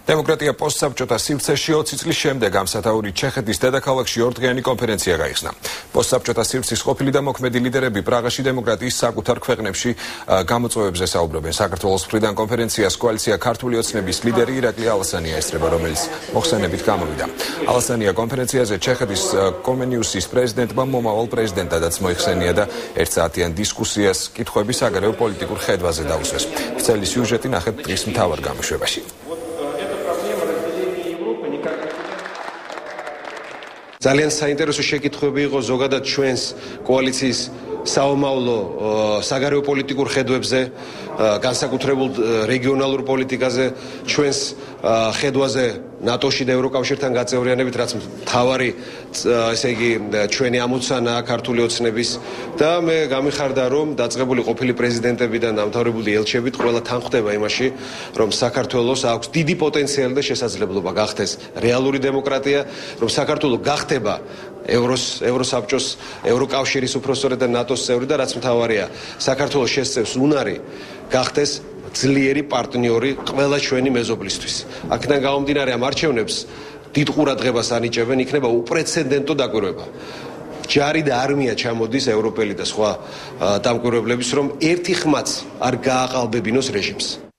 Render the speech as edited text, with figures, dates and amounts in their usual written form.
დემოკრატია პოსტსაბჭოთა სივრცეში 20 წლის შემდეგ ამ სათაური ჩეხეთის დედაქალაქში ორდღიანი კონფერენცია გაიხსნა. პოსტსაბჭოთა სივრცის ყოფილი და მოქმედი ლიდერები პრაღაში დემოკრატიის საკუთარ ქვეყნებში გამოწვევებზე საუბრობენ. საქართველოს მხრიდან კონფერენციას კოალიცია ქართული ოცნების ლიდერი ირაკლი ალასანია ესწრება, რომელიც მოხსენებით გამოვიდა. ალასანია კონფერენციაზე ჩეხეთის კომენიუსის პრეზიდენტმა მომავალ პრეზიდენტადაც მოიხსენია და ერთსაათიან დისკუსიას კითხვები საგარეო პოლიტიკურ ხედვაზე დაუსვეს. ვრცელი სიუჟეტი ნახეთ დღის მთავარ გამოშვებაში. ძალიან საინტერესო შეკითხვები იყო ზოგადად ჩვენს კოალიციის საომავლო საგარეო პოლიტიკურ ხედვებზე, განსაკუთრებულ რეგიონალურ პოლიტიკაზე, ჩვენს ხედვაზე ნატოში და ევროკავშირთან გაწევრიანებით, რაც მთავარი ესე იგი ჩვენი ამოცანაა ქართული ოცნების და მე გამიხარდა რომ დაწყებული ყოფილი პრეზიდენტები და დამთავრებული ელჩებით ყველა თან ხვდება იმაში, რომ საქართველოს აქვს დიდი პოტენციალი და შესაძლებლობა გახდეს რეალური დემოკრატია, რომ საქართველო გახდება ევროსაბჭოს, ევროკავშირის უფროსწორი და ნატოს წევრი და რაც მთავარია, საქართველოს შესწევს უნარი გახდეს ძლიერი პარტნიორი ყველა ჩვენი მეზობლისთვის. აქედან გამომდინარე ამ არჩევნებს დიდ ყურადღებას ანიჭებენ, იქნება უპრეცედენტო დაკვირვება. ჯარი და არმია ჩამოდის ევროპელი და სხვა დამკვირვებლების, რომ ერთი ხმაც არ გააყალბებინოს რეჟიმს.